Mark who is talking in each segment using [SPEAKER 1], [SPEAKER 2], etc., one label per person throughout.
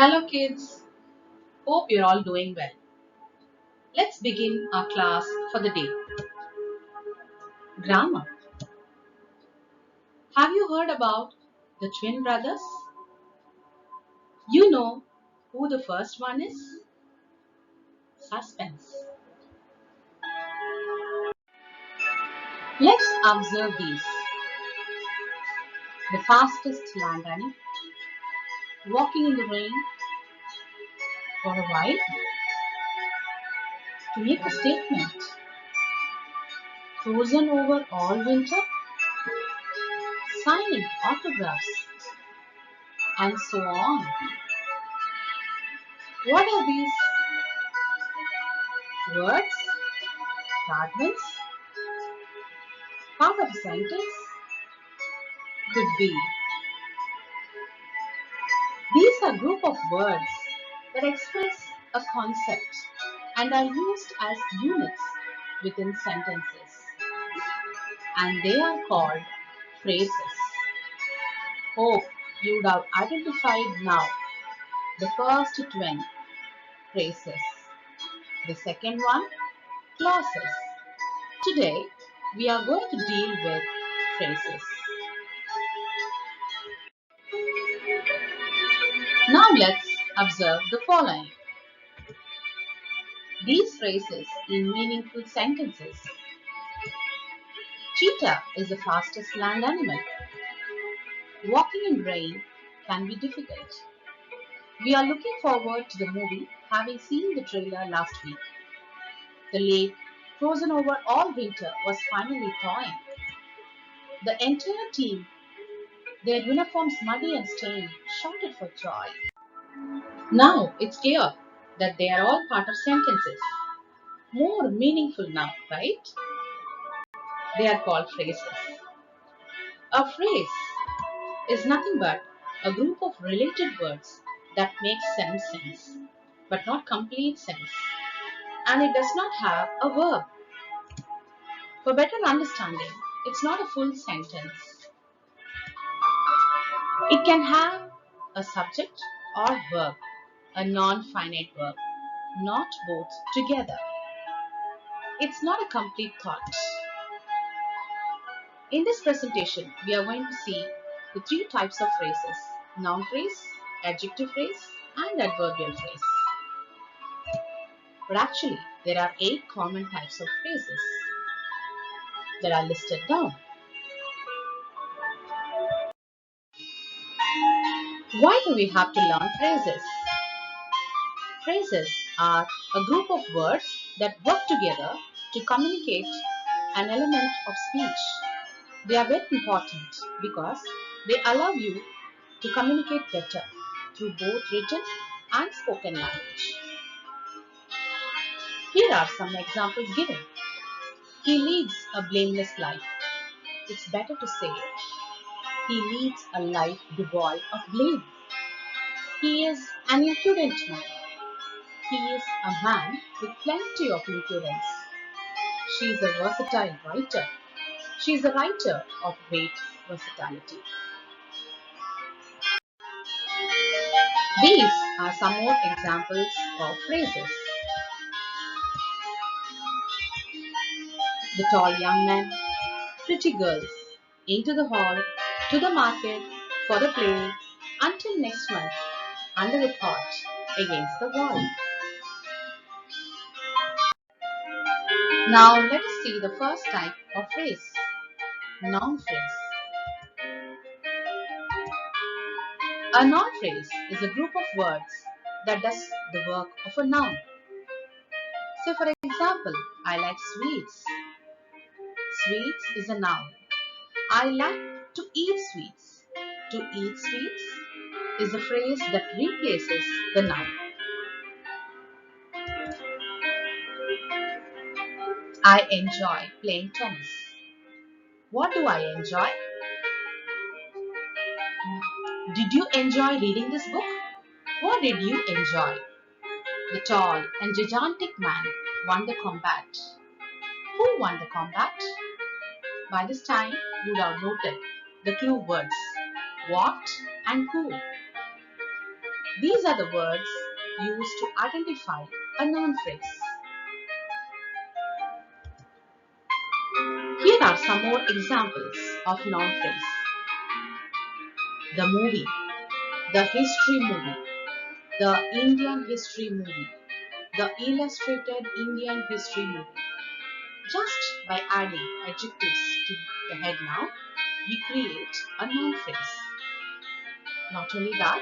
[SPEAKER 1] Hello kids, hope you're all doing well. Let's begin our class for the day. Grammar. Have you heard about the twin brothers? You know who the first one is? Suspense. Let's observe these. The fastest land animal, walking in the rain for a while to make a statement, frozen over all winter, signing autographs, and so on. What are these words? Fragments? Part of a sentence? Could be. These are group of words that express a concept and are used as units within sentences, and they are called phrases. Hope you would have identified now the first 20 phrases. The second one, clauses. Today we are going to deal with phrases. Now let's observe the following. These phrases in meaningful sentences. Cheetah is the fastest land animal. Walking in rain can be difficult. We are looking forward to the movie, having seen the trailer last week. The lake, frozen over all winter, was finally thawing. The entire team, their uniforms muddy and stained, shouted for joy. Now it's clear that they are all part of sentences. More meaningful now, right? They are called phrases. A phrase is nothing but a group of related words that make some sense, but not complete sense, and it does not have a verb. For better understanding, it's not a full sentence. It can have a subject or verb, a non-finite verb, not both together. It's not a complete thought. In this presentation, we are going to see the three types of phrases: noun phrase, adjective phrase, and adverbial phrase. But actually, there are 8 common types of phrases that are listed down. Why do we have to learn phrases? Phrases are a group of words that work together to communicate an element of speech. They are very important because they allow you to communicate better through both written and spoken language. Here are some examples given. He leads a blameless life. It's better to say he leads a life devoid of blame. He is an impudent man. He is a man with plenty of impudence. She is a versatile writer. She is a writer of great versatility. These are some more examples of phrases. The tall young man, pretty girls, into the hall, to the market, for the play, until next month, under the porch, against the wall. Now let us see the first type of phrase, noun phrase. A noun phrase is a group of words that does the work of a noun. Say for example, I like sweets. Sweets is a noun. I like to eat sweets. To eat sweets is a phrase that replaces the noun. I enjoy playing tennis. What do I enjoy? Did you enjoy reading this book? What did you enjoy? The tall and gigantic man won the combat. Who won the combat? By this time, you would have noted the clue words what and who. These are the words used to identify a noun phrase. Here are some more examples of noun phrase. The movie, the history movie, the Indian history movie, the illustrated Indian history movie. Just by adding adjectives to the head noun, we create a noun phrase. Not only that,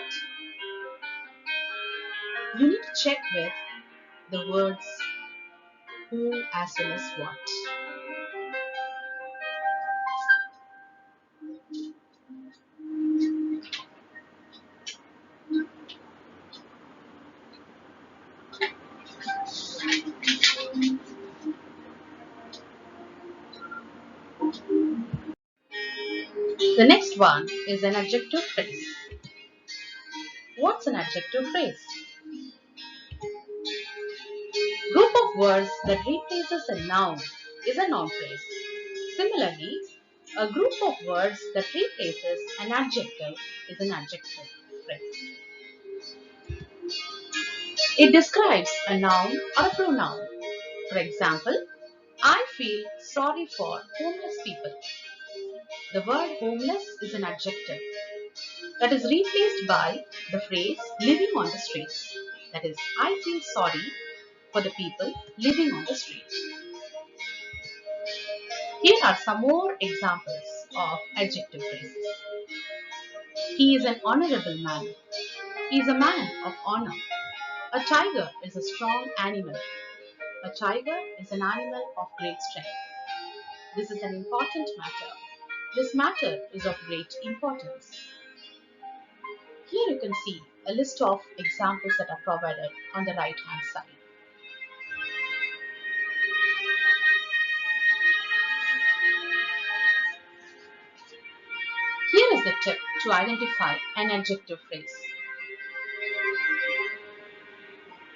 [SPEAKER 1] you need to check with the words who as well as what. The next one is an adjective phrase. What's an adjective phrase? Group of words that replaces a noun is a noun phrase. Similarly, a group of words that replaces an adjective is an adjective phrase. It describes a noun or a pronoun. For example, I feel sorry for homeless people. The word homeless is an adjective that is replaced by the phrase living on the streets. That is, I feel sorry for the people living on the street. Here are some more examples of adjective phrases. He is an honorable man. He is a man of honor. A tiger is a strong animal. A tiger is an animal of great strength. This is an important matter. This matter is of great importance. Here you can see a list of examples that are provided on the right hand side. Here is the tip to identify an adjective phrase.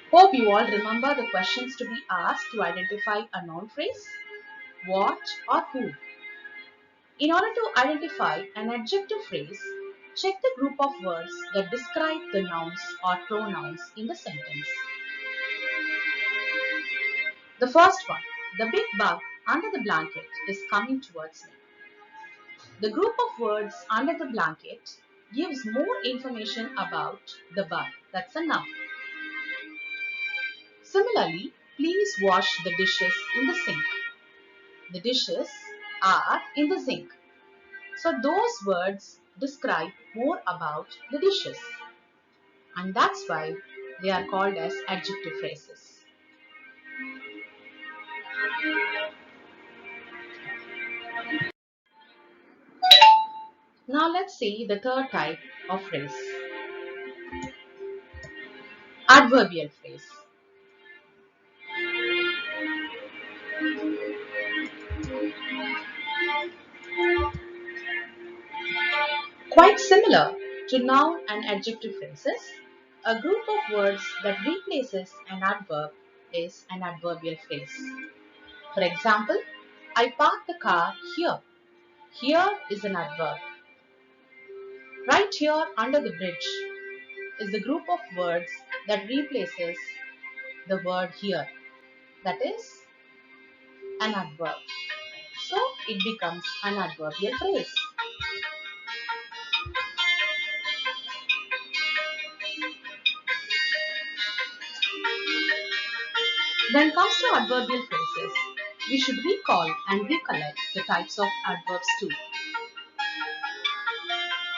[SPEAKER 1] Hope you all remember the questions to be asked to identify a noun phrase. What or who? In order to identify an adjective phrase, check the group of words that describe the nouns or pronouns in the sentence. The first one, the big bug under the blanket is coming towards me. The group of words under the blanket gives more information about the bug. That's a noun. Similarly, please wash the dishes in the sink. The dishes are in the sink. So those words describe more about the dishes. And that's why they are called as adjective phrases. Now let's see the third type of phrase. Adverbial phrase. Quite similar to noun and adjective phrases, a group of words that replaces an adverb is an adverbial phrase. For example, I parked the car here. Here is an adverb. Right here under the bridge is the group of words that replaces the word here. That is an adverb. So it becomes an adverbial phrase. When it comes to adverbial phrases, we should recall and recollect the types of adverbs too.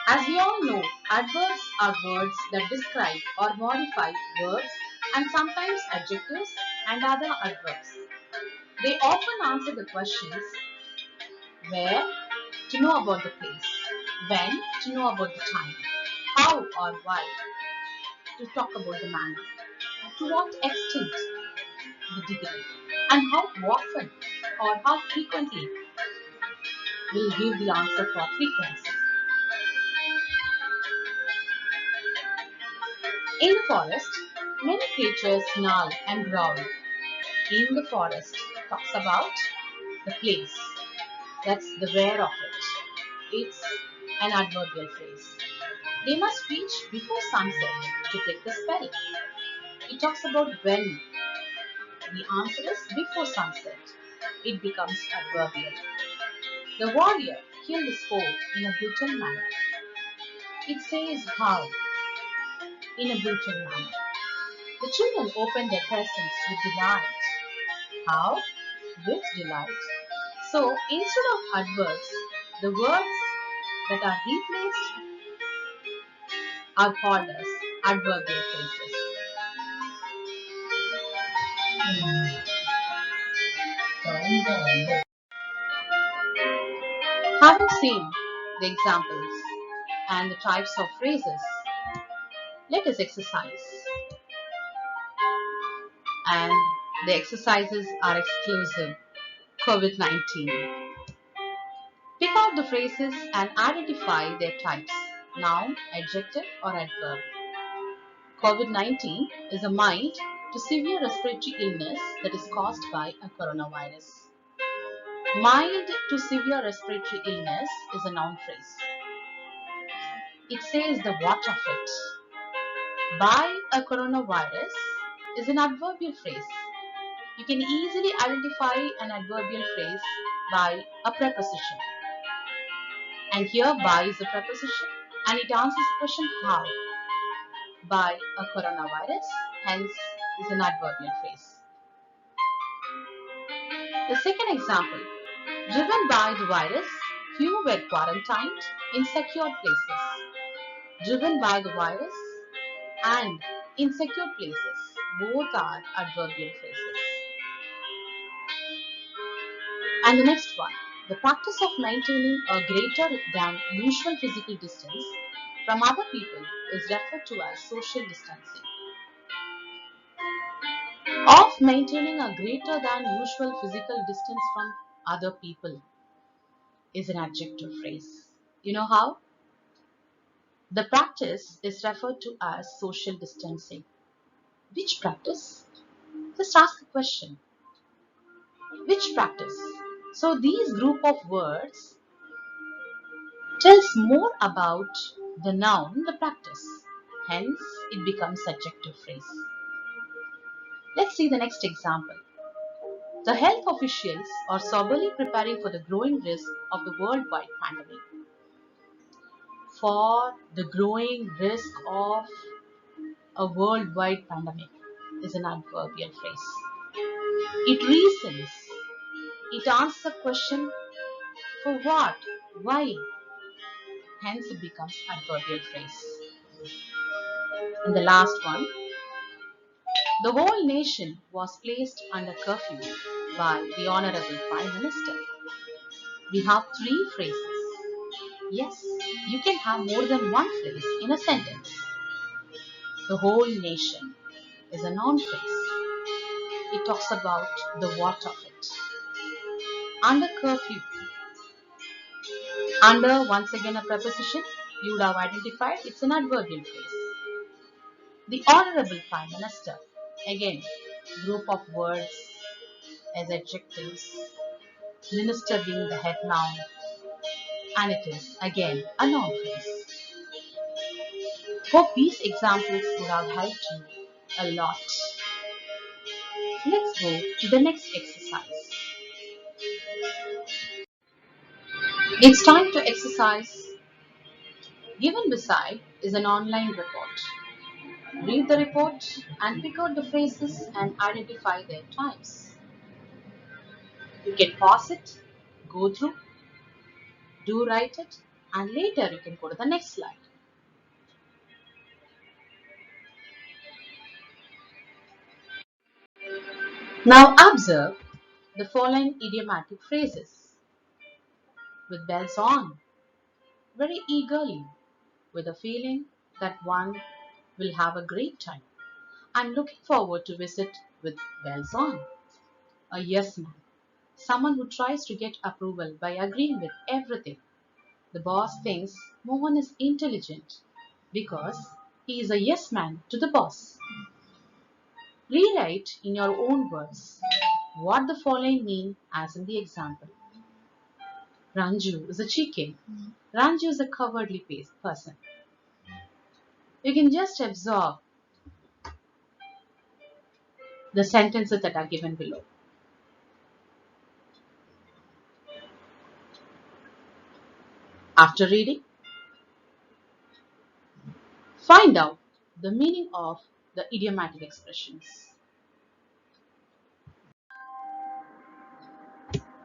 [SPEAKER 1] As we all know, adverbs are words that describe or modify verbs and sometimes adjectives and other adverbs. They often answer the questions where, to know about the place, when, to know about the time, how or why, to talk about the manner, to what extent, the degree, and how often or how frequently will give the answer for frequency. In the forest, many creatures snarl and growl. In the forest talks about the place. That's the where of it. It's an adverbial phrase. They must reach before sunset to break the spell. It talks about when. The answer is before sunset. It becomes adverbial. The warrior killed his foe in a brutal manner. It says how in a brutal manner. The children opened their presents with delight. How? With delight. So instead of adverbs, the words that are replaced are called as adverbial phrases. Having seen the examples and the types of phrases, let us exercise. And the exercises are exclusive COVID-19. Pick out the phrases and identify their types, noun, adjective, or adverb. COVID-19 is a mild to severe respiratory illness that is caused by a coronavirus. Mild to severe respiratory illness is a noun phrase. It says the what of it. By a coronavirus is an adverbial phrase. You can easily identify an adverbial phrase by a preposition. And here by is a preposition and it answers the question how. By a coronavirus, hence is an adverbial phrase. The second example, driven by the virus, few were quarantined in secure places. Driven by the virus and in secure places, both are adverbial phrases. And the next one, the practice of maintaining a greater than usual physical distance from other people is referred to as social distancing. Of maintaining a greater than usual physical distance from other people is an adjective phrase. You know how? The practice is referred to as social distancing. Which practice? Just ask the question. Which practice? So these group of words tells more about the noun, the practice. Hence, it becomes adjective phrase. Let's see the next example. The health officials are soberly preparing for the growing risk of the worldwide pandemic. For the growing risk of a worldwide pandemic is an adverbial phrase. It reasons. It answers a question for what, why. Hence it becomes adverbial phrase. And the last one, the whole nation was placed under curfew by the Honorable Prime Minister. We have three phrases. Yes, you can have more than one phrase in a sentence. The whole nation is a noun phrase. It talks about the what of it. Under curfew. Under, once again, a preposition. You would have identified it's an adverbial phrase. The Honorable Prime Minister. Again, group of words as adjectives. Minister being the head noun. And it is, again, a noun phrase. Hope these examples would have helped you a lot. Let's go to the next exercise. It's time to exercise. Given beside is an online report. Read the report and pick out the phrases and identify their types. You can pause it, go through, do write it, and later you can go to the next slide. Now observe the following idiomatic phrases. With bells on, very eagerly, with a feeling that one will have a great time. I'm looking forward to visit with bells on. A yes man, someone who tries to get approval by agreeing with everything. The boss thinks Mohan is intelligent because he is a yes man to the boss. Rewrite in your own words what the following mean as in the example. Ranju is a chicken. Ranju is a cowardly person. You can just absorb the sentences that are given below. After reading, find out the meaning of the idiomatic expressions.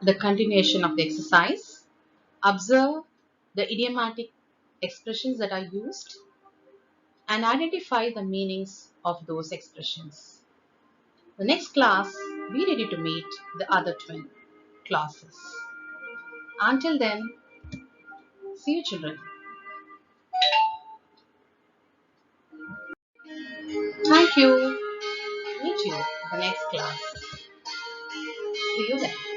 [SPEAKER 1] The continuation of the exercise. Observe the idiomatic expressions that are used and identify the meanings of those expressions. The next class, be ready to meet the other twin classes. Until then, see you children. Thank you. Meet you in the next class. See you then.